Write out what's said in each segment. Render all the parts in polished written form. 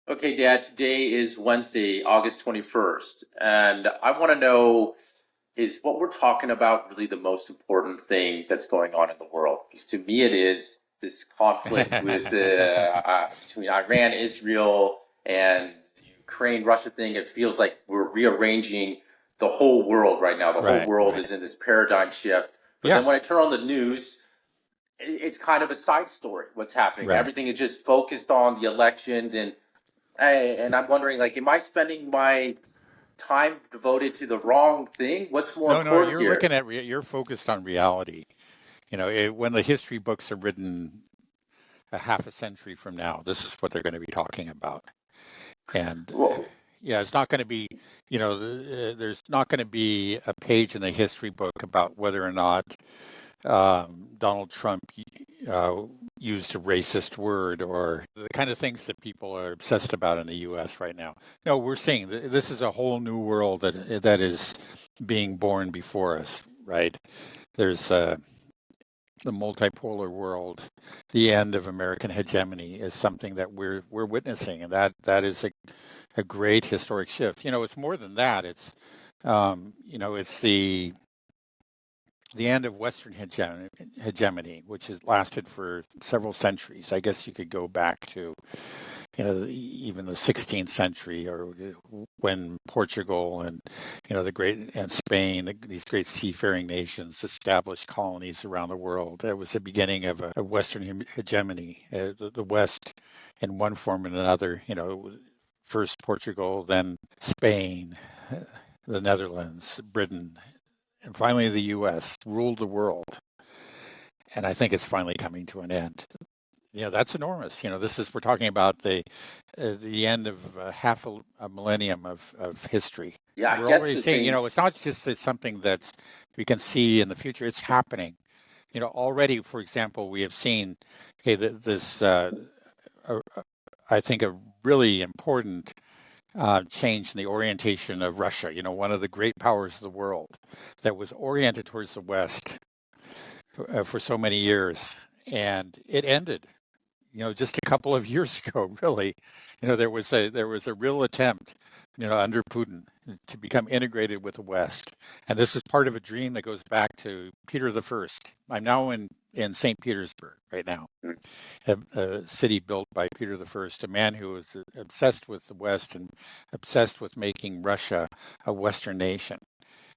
Okay, Dad, today is Wednesday, August 21st, and I want to know, is what we're talking about really the most important thing that's going on in the world? Because to me it is this conflict with between Iran, Israel, and the Ukraine, Russia thing. It feels like we're rearranging the whole world right now. The whole Right, world right. is in this paradigm shift. But Yeah, then when I turn on the news, it's kind of a side story what's happening. right. Everything is just focused on the elections and I'm wondering, like, am I spending my time devoted to the wrong thing? What's more No, no, important you're here? looking at you're focused on reality. When the history books are written a half a century from now, this is what they're going to be talking about. And Well, yeah, it's not going to be, there's not going to be a page in the history book about whether or not Donald Trump uh, used a racist word or the kind of things that people are obsessed about in the U.S. right now. No, we're seeing this is a whole new world that is being born before us. Right? There's the multipolar world. The end of American hegemony is something that we're witnessing, and that is a great historic shift. It's more than that. It's the end of Western hegemony, which has lasted for several centuries. I guess you could go back to, even the 16th century, or when Portugal and, the great and Spain, these great seafaring nations established colonies around the world. That was the beginning of a Western hegemony. The West, in one form and another, first Portugal, then Spain, the Netherlands, Britain, and finally the U.S. ruled the world, and I think it's finally coming to an end. That's enormous. This is we're talking about the end of half a millennium of history. yeah, I We're guess already the seeing. thing. It's not just something that's we can see in the future. It's happening. Already, for example, we have seen this. Uh, I think a really important change in the orientation of Russia. One of the great powers of the world that was oriented towards the West for so many years, and it ended. Just a couple of years ago, really. There was a real attempt, under Putin to become integrated with the West, and this is part of a dream that goes back to Peter the First. I'm now in St. Petersburg right now, a city built by Peter the First, a man who was obsessed with the West and obsessed with making Russia a Western nation.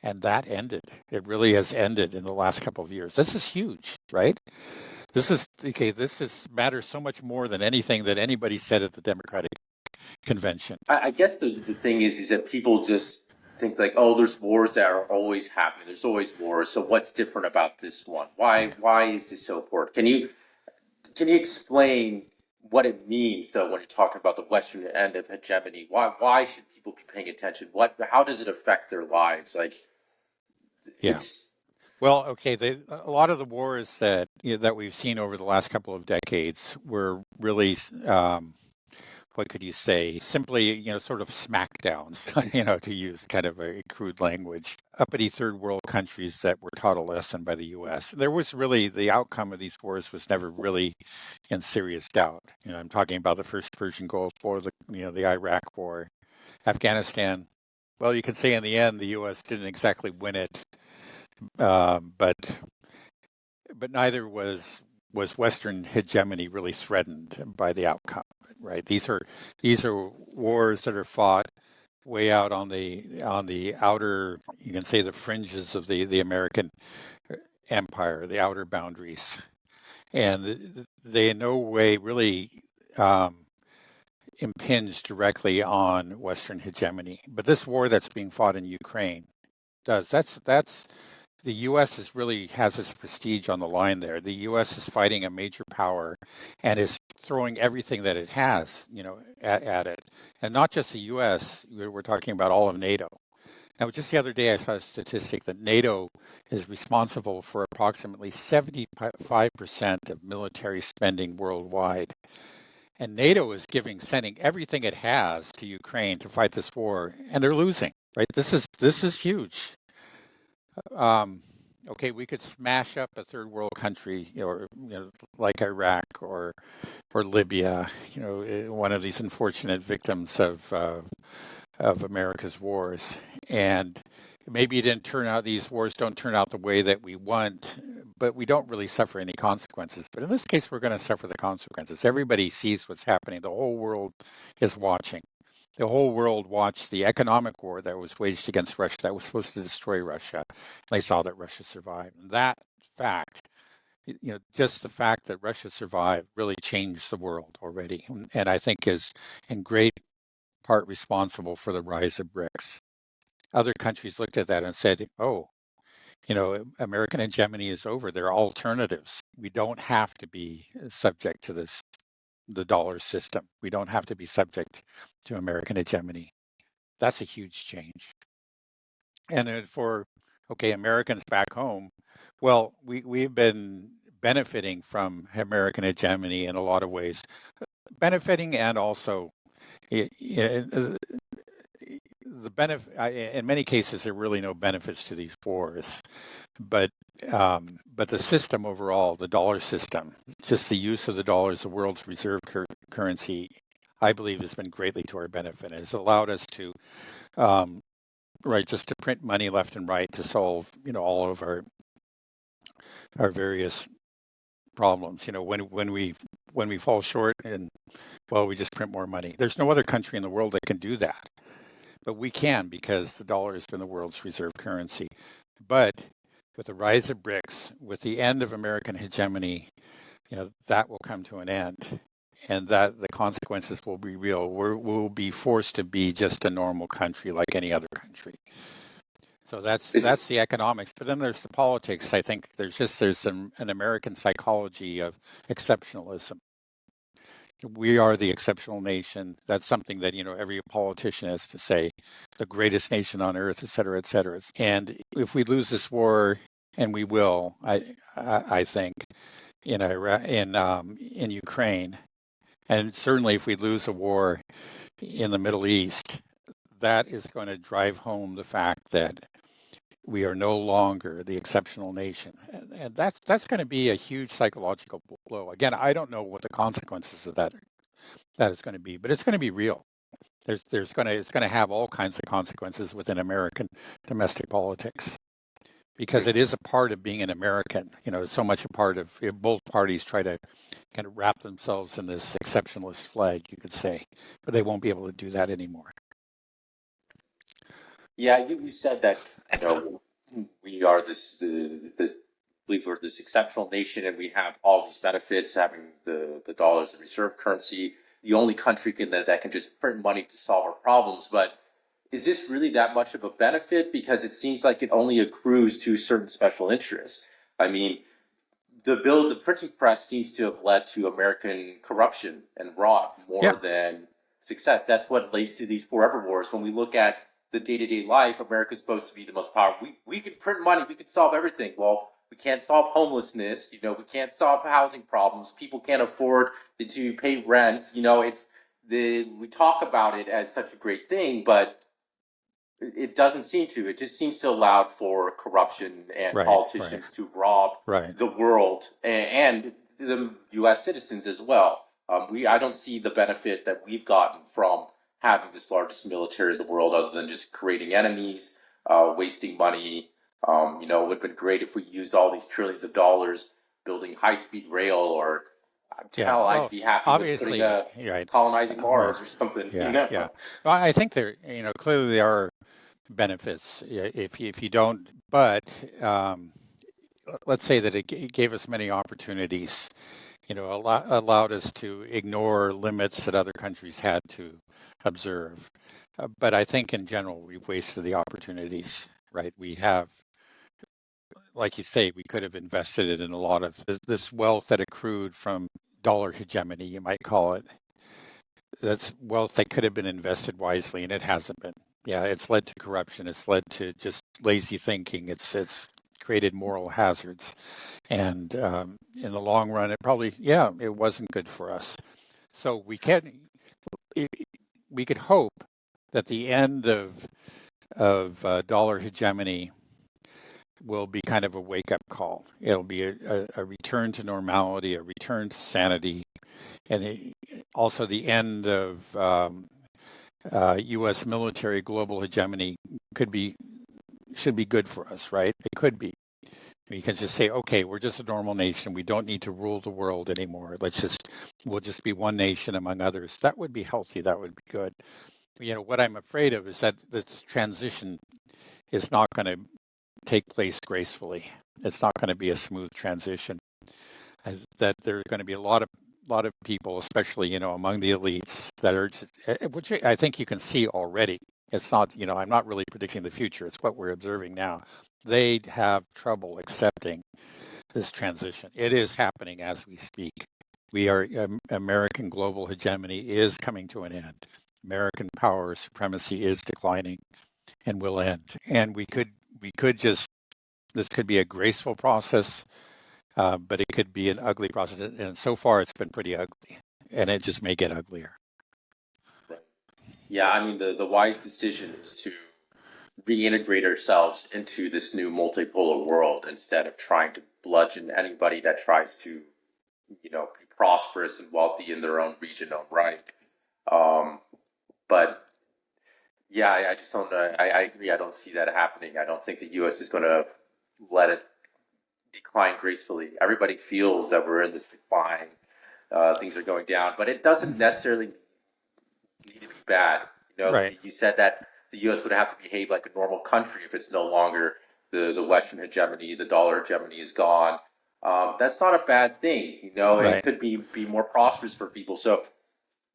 And that ended. It really has ended in the last couple of years. This is huge, right? This is okay. This is matters so much more than anything that anybody said at the Democratic convention. I guess the thing is that people just think like, oh, there's wars that are always happening. There's always wars. So what's different about this one? Yeah. Why is this so important? Can you explain what it means though when you're talking about the Western end of hegemony? Why should people be paying attention? How does it affect their lives? Like Yeah. it's Well, okay. A lot of the wars that we've seen over the last couple of decades were really what could you say? Simply, sort of smackdowns, to use kind of a crude language. Uppity third world countries that were taught a lesson by the U.S. There was really the outcome of these wars was never really in serious doubt. I'm talking about the first Persian Gulf War, the Iraq War, Afghanistan. Well, you could say in the end the U.S. didn't exactly win it, but neither was Western hegemony really threatened by the outcome, right? These are wars that are fought way out on the outer, you can say the fringes of the American empire, the outer boundaries, and they in no way really impinge directly on Western hegemony. But this war that's being fought in Ukraine does. That's the U.S. is really has its prestige on the line there. The U.S. is fighting a major power and is throwing everything that it has, at it. And not just the U.S., we're talking about all of NATO. Now, just the other day, I saw a statistic that NATO is responsible for approximately 75% of military spending worldwide. And NATO is sending everything it has to Ukraine to fight this war, and they're losing. Right? This is huge. Um, okay, we could smash up a third world country, or like Iraq or Libya, one of these unfortunate victims of America's wars. And maybe it didn't turn out, these wars don't turn out the way that we want, but we don't really suffer any consequences. But in this case, we're going to suffer the consequences. Everybody sees what's happening. The whole world is watching. The whole world watched the economic war that was waged against Russia, that was supposed to destroy Russia. They saw that Russia survived. And that fact, just the fact that Russia survived really changed the world already. And I think is in great part responsible for the rise of BRICS. Other countries looked at that and said, oh, American hegemony is over. There are alternatives. We don't have to be subject to the dollar system. We don't have to be subject to American hegemony. That's a huge change. And then for, okay, Americans back home, well, we've been benefiting from American hegemony in a lot of ways, benefiting and also the benefit. In many cases, there are really no benefits to these wars, but the system overall, the dollar system, just the use of the dollar as the world's reserve currency, I believe, has been greatly to our benefit. It has allowed us to, just to print money left and right to solve, all of our various problems. When we fall short, and well, we just print more money. There's no other country in the world that can do that, but we can, because the dollar has been the world's reserve currency. But with the rise of BRICS, with the end of American hegemony, that will come to an end, and that the consequences will be real. We'll be forced to be just a normal country like any other country. So that's the economics, but then there's the politics. I think there's an American psychology of exceptionalism. We are the exceptional nation. That's something that every politician has to say, the greatest nation on earth, et cetera, et cetera. And if we lose this war, and we will, I think, in Iraq, in Ukraine, and certainly if we lose a war in the Middle East, that is going to drive home the fact that we are no longer the exceptional nation, and that's going to be a huge psychological blow. Again, I don't know what the consequences of that is going to be, but it's going to be real. It's going to have all kinds of consequences within American domestic politics, because it is a part of being an American. It's so much a part of, both parties try to kind of wrap themselves in this exceptionalist flag, you could say, but they won't be able to do that anymore. Yeah, you said that we are believe we're this exceptional nation, and we have all these benefits, having the dollars the reserve currency, the only country that can just print money to solve our problems. But is this really that much of a benefit? Because it seems like it only accrues to certain special interests. I mean, the printing press seems to have led to American corruption and rot more than success. That's what leads to these forever wars. When we look at the day-to-day life, America's supposed to be the most powerful. We can print money, we can solve everything. Well, we can't solve homelessness, we can't solve housing problems. People can't afford to pay rent. We talk about it as such a great thing, but it doesn't seem to. It just seems to allow for corruption and politicians to rob the world and the U.S. citizens as well. I don't see the benefit that we've gotten from having this largest military in the world, other than just creating enemies, wasting money. It would have been great if we used all these trillions of dollars building high-speed rail, or hell, I'd be happy with putting colonizing Mars or something. Yeah. Well, I think there, clearly there are benefits if you don't, but let's say that it gave us many opportunities, allowed us to ignore limits that other countries had to observe. But I think in general, we've wasted the opportunities, right? We have, like you say, we could have invested it in a lot of this wealth that accrued from dollar hegemony, you might call it. That's wealth that could have been invested wisely, and it hasn't been. Yeah, it's led to corruption. It's led to just lazy thinking. It's created moral hazards, and in the long run, it wasn't good for us. So we could hope that the end of dollar hegemony will be kind of a wake-up call. It'll be a return to normality, a return to sanity, and also the end of U.S. military global hegemony should be good for us, right? It could be. You can just say, okay, we're just a normal nation. We don't need to rule the world anymore. We'll just be one nation among others. That would be healthy. That would be good. What I'm afraid of is that this transition is not going to take place gracefully. It's not going to be a smooth transition. That there are going to be a lot of people, especially among the elites, that are which I think you can see already. It's not I'm not really predicting the future. It's what we're observing now. They have trouble accepting this transition. It is happening as we speak. American global hegemony is coming to an end. American power supremacy is declining and will end. And this could be a graceful process, but it could be an ugly process. And so far, it's been pretty ugly, and it just may get uglier. Right. Yeah, I mean, the wise decision is to reintegrate ourselves into this new multipolar world instead of trying to bludgeon anybody that tries to, be prosperous and wealthy in their own region, own right. Um, but yeah, I just don't. I agree. I don't see that happening. I don't think the U.S. is going to let it decline gracefully. Everybody feels that we're in this decline. Things are going down, but it doesn't necessarily need to be bad. Right. You said that the U.S. would have to behave like a normal country if it's no longer the Western hegemony, the dollar hegemony is gone. That's not a bad thing. It Right. could be more prosperous for people. So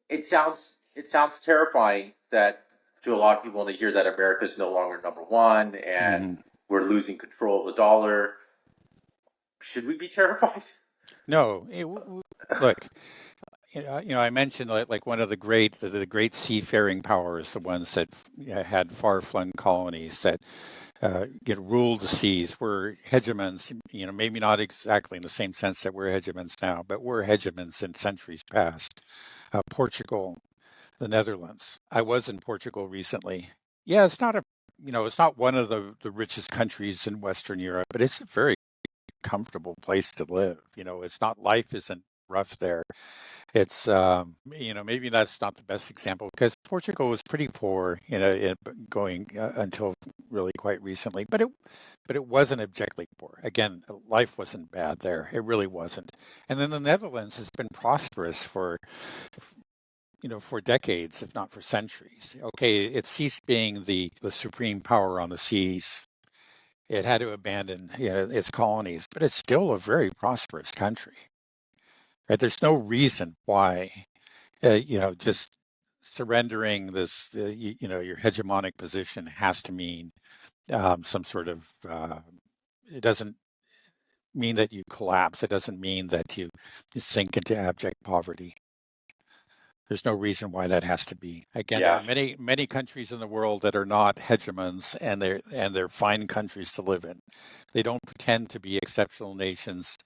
it sounds terrifying that to a lot of people when they hear that America is no longer number one and Mm-hmm. we're losing control of the dollar. Should we be terrified? No. Look, I mentioned like one of the great seafaring powers, the ones that had far-flung colonies that ruled the seas, were hegemons. Maybe not exactly in the same sense that we're hegemons now, but were hegemons in centuries past. Portugal, the Netherlands. I was in Portugal recently. Yeah, it's not one of the richest countries in Western Europe, but it's a very comfortable place to live. It's not life isn't rough there. It's maybe that's not the best example because Portugal was pretty poor, going until really quite recently. But it wasn't objectively poor. Again, life wasn't bad there. It really wasn't. And then the Netherlands has been prosperous for decades, if not for centuries. Okay, it ceased being the supreme power on the seas. It had to abandon its colonies, but it's still a very prosperous country. Right? There's no reason why just surrendering this, your hegemonic position has to mean some sort of. It doesn't mean that you collapse. It doesn't mean that you sink into abject poverty. There's no reason why that has to be. Again, there are Yeah. many countries in the world that are not hegemons, and they're fine countries to live in. They don't pretend to be exceptional nations,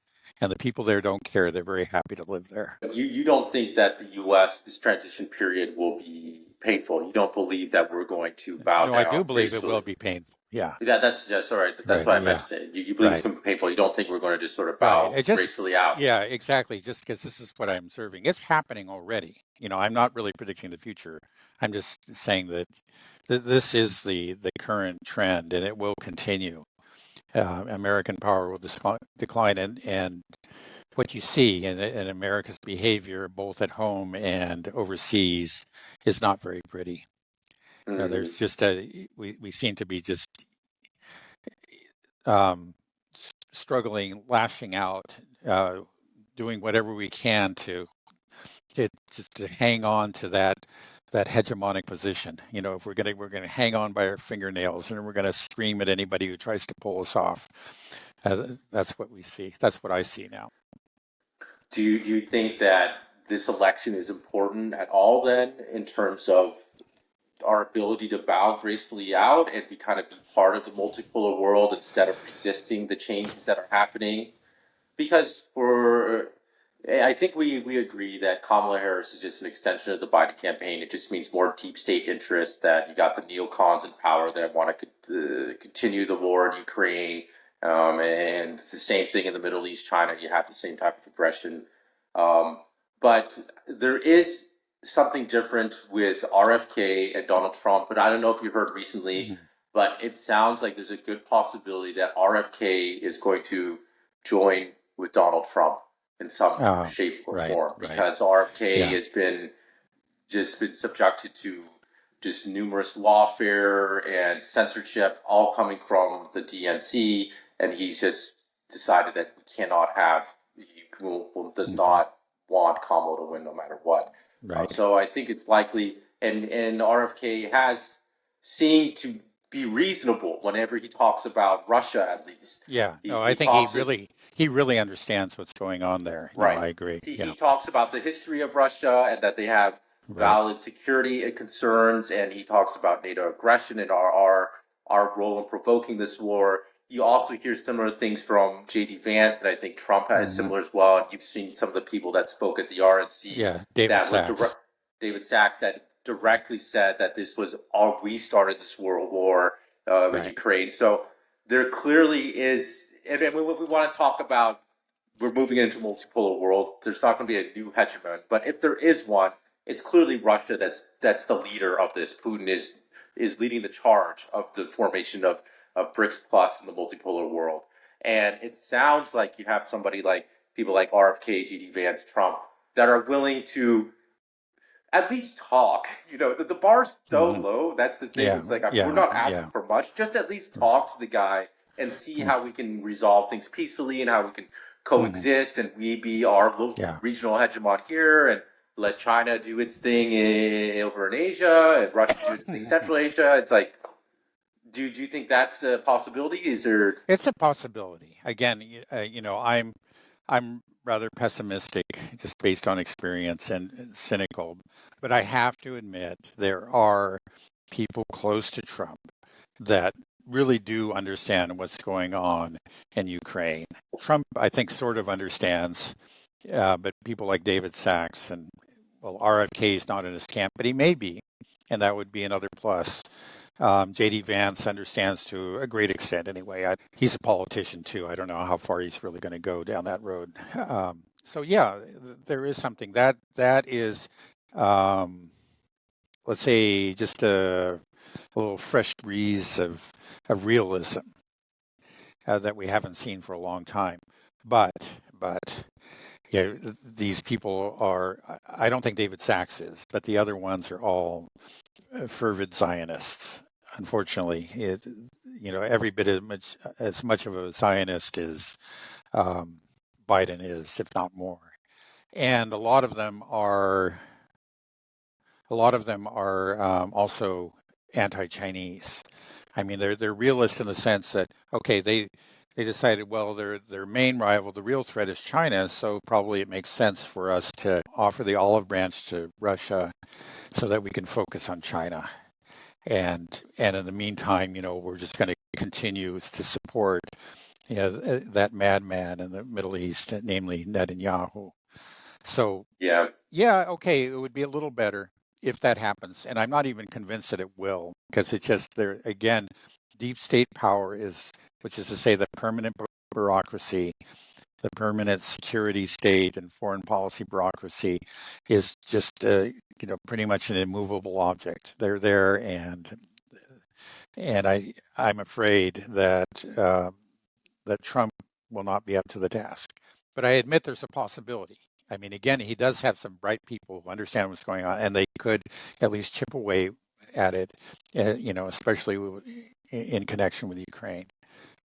and the people there don't care. They're very happy to live there. You don't think that the U.S. this transition period will be painful. You don't believe that we're going to bow No, I do down believe it will gracefully. be painful. Yeah, That's just all right. That's right. what I meant Yeah, to say. You believe it's right. going to be painful. You don't think we're going to just sort of Right. bow It just, gracefully out. yeah, exactly. Just because this is what I'm observing. It's happening already. I'm not really predicting the future. I'm just saying that this is the current trend, and it will continue. American power will decline, and what you see in America's behavior, both at home and overseas, is not very pretty. Mm. There's just we seem to be just um, struggling, lashing out, uh, doing whatever we can to just to hang on to that hegemonic position. If we're gonna hang on by our fingernails, and we're gonna scream at anybody who tries to pull us off. That's what we see. That's what I see now. Do you think that this election is important at all then in terms of our ability to bow gracefully out and be kind of be part of the multipolar world instead of resisting the changes that are happening? Because I think we agree that Kamala Harris is just an extension of the Biden campaign. It just means more deep state interests that you got the neocons in power that want to continue the war in Ukraine. and it's the same thing in the Middle East, China. You have the same type of aggression, um, but there is something different with RFK and Donald Trump. But I don't know if you heard recently, Mhm. but it sounds like there's a good possibility that RFK is going to join with Donald Trump in some Uh, shape or right, form right. because RFK Yeah. has been subjected to just numerous lawfare and censorship, all coming from the DNC, and he's just decided that we cannot have does Hmm. not want Kamala to win no matter what. Right. So I think it's likely, and RFK has seemed to be reasonable whenever he talks about Russia. At least Yeah. he No, I he think he talks it really he really understands what's going on there. No, right. I agree. He Yeah. talks about the history of Russia and that they have Right. valid security concerns, and he talks about NATO aggression and our role in provoking this war. You also hear similar things from J.D. Vance, and I think Trump has Hmm. similar as well. And you've seen some of the people that spoke at the RNC Yeah. David that were Sachs. David Sachs that directly said that this was all we started this world war in Right. Ukraine. So there clearly is, and when we want to talk about we're moving into a multipolar world. There's not going to be a new hegemon, but if there is one, it's clearly Russia that's the leader of this. Putin is leading the charge of the formation of BRICS Plus in the multipolar world. And it sounds like you have somebody like people like RFK, GD Vance, Trump that are willing to at least talk. The bar's so Hmm. low. That's the thing. Yeah. It's like we're Yeah. not asking Yeah. for much. Just at least talk to the guy and see how we can resolve things peacefully and how we can Hmm. coexist and we be our Yeah. regional hegemon here and let China do its thing over in Asia and Russia do its thing in Central Asia. It's like, do you think that's a possibility? Is there? It's a possibility. Again, I'm rather pessimistic, just based on experience and cynical. But I have to admit there are people close to Trump that really do understand what's going on in Ukraine. Trump, I think, sort of understands, but people like David Sachs and well, RFK is not in his camp, but he may be, and that would be another plus. JD Vance understands to a great extent, anyway. He's a politician too. I don't know how far he's really going to go down that road. So yeah, there is something that is, um, let's say, just a little fresh breeze of realism that we haven't seen for a long time. But but yeah, these people are. I don't think David Sachs is, but the other ones are all fervid Zionists. Unfortunately, every bit as much of a Zionist as um, Biden is, if not more. And a lot of them are also anti-Chinese. I mean, they're realists in the sense that okay, they decided well their main rival, the real threat is China, so probably it makes sense for us to offer the olive branch to Russia so that we can focus on China. And in the meantime, we're just going to continue to support that madman in the Middle East, namely Netanyahu. So Yeah, yeah, okay, it would be a little better if that happens, and I'm not even convinced that it will, because it's just there again. Deep state power is, which is to say, the permanent bureaucracy, the permanent security state, and foreign policy bureaucracy, is just pretty much an immovable object. They're there, and I'm afraid that Trump will not be up to the task. But I admit there's a possibility. I mean, again, he does have some bright people who understand what's going on, and they could at least chip away at it, especially in connection with Ukraine.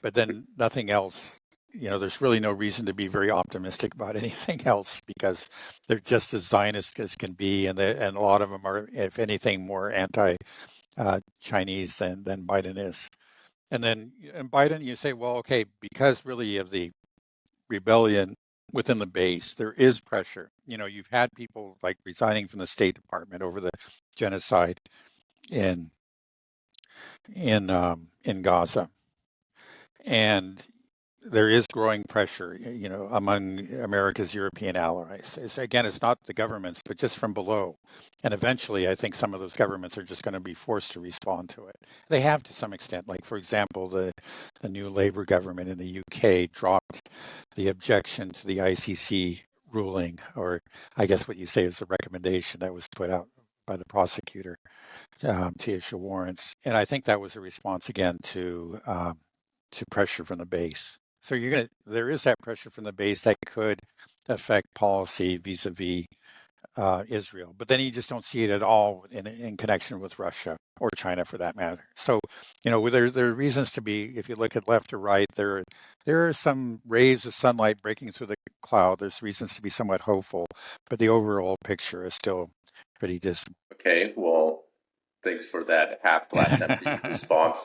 But then nothing else. There's really no reason to be very optimistic about anything else because they're just as Zionist as can be, and a lot of them are, if anything, more anti-Chinese than Biden is. And then in Biden, you say, well, okay, because really of the rebellion within the base, there is pressure. You've had people like resigning from the State Department over the genocide in in Gaza, and there is growing pressure, among America's European allies. It's not the governments, but just from below. And eventually, I think some of those governments are just going to be forced to respond to it. They have to some extent. Like, for example, the new Labour government in the UK dropped the objection to the ICC ruling, or I guess what you say is the recommendation that was put out by the prosecutor to issue warrants. And I think that was a response again to pressure from the base. So there is that pressure from the base that could affect policy vis-a-vis Israel, but then you just don't see it at all in connection with Russia or China, for that matter. So, there are reasons to be. If you look at left or right, there are some rays of sunlight breaking through the cloud. There's reasons to be somewhat hopeful, but the overall picture is still pretty dismal. Okay, well, thanks for that half glass empty response.